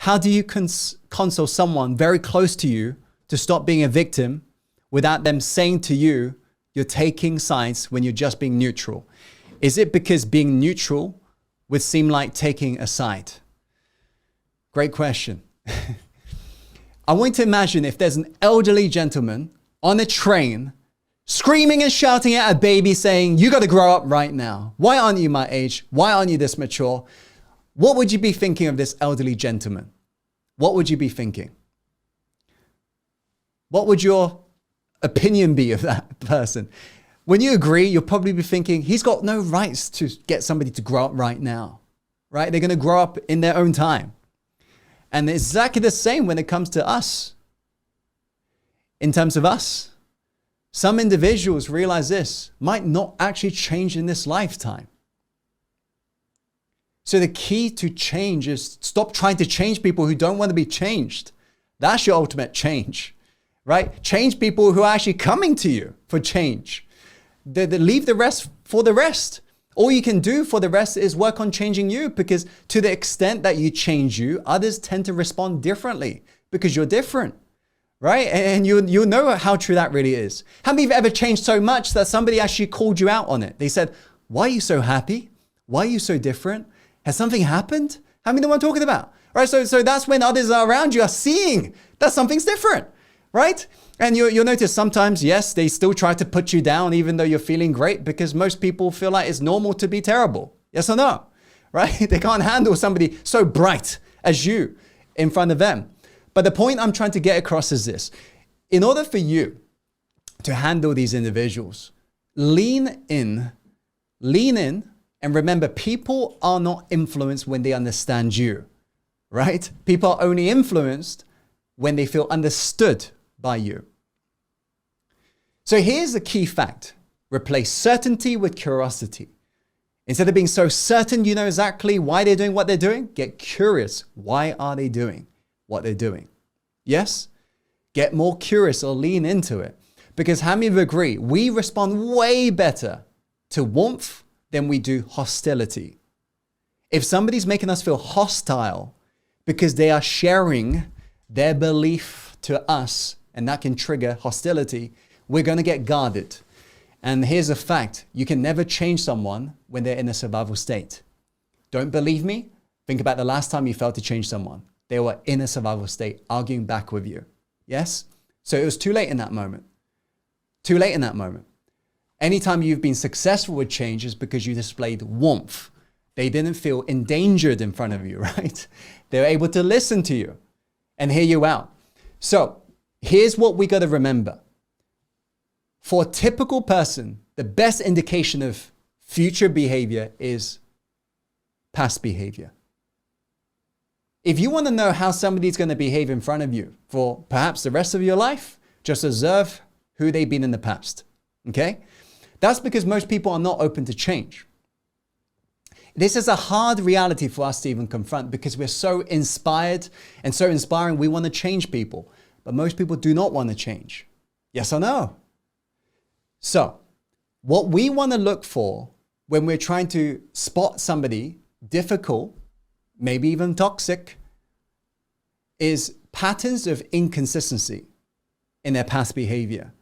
How do you console someone very close to you to stop being a victim without them saying to you, you're taking sides when you're just being neutral? Is it because being neutral would seem like taking a side? Great question. I want to imagine if there's an elderly gentleman on a train screaming and shouting at a baby saying, you got to grow up right now. Why aren't you my age? Why aren't you this mature? What would you be thinking of this elderly gentleman? What would you be thinking? What would your opinion be of that person? When you agree, you'll probably be thinking, he's got no rights to get somebody to grow up right now, right? They're going to grow up in their own time. And it's exactly the same when it comes to us. In terms of us, some individuals realize this might not actually change in this lifetime. So the key to change is stop trying to change people who don't want to be changed. That's your ultimate change, right? Change people who are actually coming to you for change. Leave the rest for the rest. All you can do for the rest is work on changing you, because to the extent that you change you, others tend to respond differently because you're different, right? And you'll know how true that really is. How many of you have ever changed so much that somebody actually called you out on it? They said, why are you so happy? Why are you so different? Has something happened? How many know what I'm talking about? Right? So that's when others are around you are seeing that something's different, right? And you'll notice sometimes, yes, they still try to put you down even though you're feeling great, because most people feel like it's normal to be terrible. Yes or no? Right? They can't handle somebody so bright as you in front of them. But the point I'm trying to get across is this. In order for you to handle these individuals, lean in, and remember, people are not influenced when they understand you, right? People are only influenced when they feel understood by you. So here's the key fact. Replace certainty with curiosity. Instead of being so certain you know exactly why they're doing what they're doing, get curious. Why are they doing what they're doing? Yes? Get more curious or lean into it. Because how many of you agree? We respond way better to warmth than we do hostility. If somebody's making us feel hostile because they are sharing their belief to us, and that can trigger hostility, we're going to get guarded. And here's a fact. You can never change someone when they're in a survival state. Don't believe me? Think about the last time you failed to change someone. They were in a survival state, arguing back with you. Yes? So it was too late in that moment. Too late in that moment. Anytime you've been successful with change is because you displayed warmth. They didn't feel endangered in front of you, right? They were able to listen to you and hear you out. So here's what we got to remember. For a typical person, the best indication of future behavior is past behavior. If you want to know how somebody's going to behave in front of you for perhaps the rest of your life, just observe who they've been in the past. Okay? That's because most people are not open to change. This is a hard reality for us to even confront because we're so inspired and so inspiring. We want to change people, but most people do not want to change. Yes or no? So what we want to look for when we're trying to spot somebody difficult, maybe even toxic, is patterns of inconsistency in their past behavior.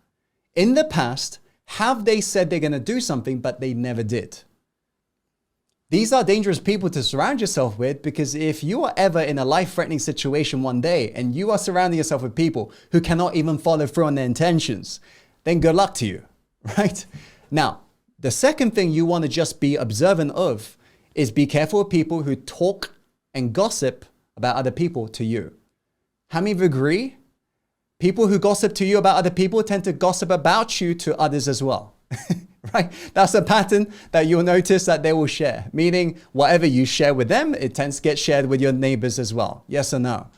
In the past, have they said they're going to do something, but they never did? These are dangerous people to surround yourself with, because if you are ever in a life-threatening situation one day and you are surrounding yourself with people who cannot even follow through on their intentions, then good luck to you, right? Now, the second thing you want to just be observant of is be careful of people who talk and gossip about other people to you. How many of you agree? People who gossip to you about other people tend to gossip about you to others as well, right? That's a pattern that you'll notice that they will share, meaning whatever you share with them, it tends to get shared with your neighbors as well. Yes or no?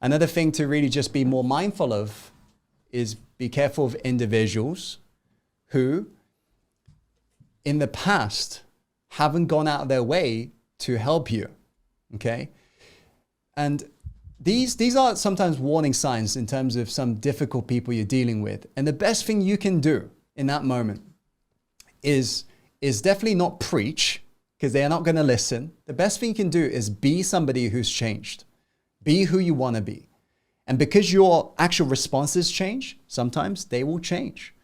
Another thing to really just be more mindful of is be careful of individuals who in the past haven't gone out of their way to help you, okay? And these are sometimes warning signs in terms of some difficult people you're dealing with. And the best thing you can do in that moment is definitely not preach, because they are not going to listen. The best thing you can do is be somebody who's changed. Be who you want to be. And because your actual responses change, sometimes they will change.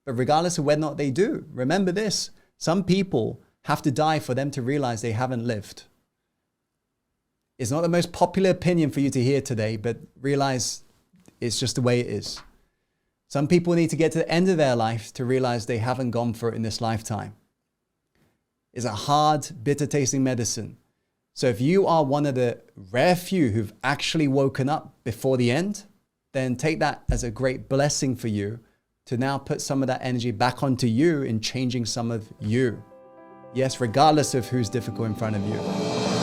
But regardless of whether or not they do, remember this, some people have to die for them to realize they haven't lived. It's not the most popular opinion for you to hear today, but realize it's just the way it is. Some people need to get to the end of their life to realize they haven't gone for it in this lifetime. It's a hard, bitter tasting medicine. So if you are one of the rare few who've actually woken up before the end, then take that as a great blessing for you to now put some of that energy back onto you in changing some of you. Yes, regardless of who's difficult in front of you.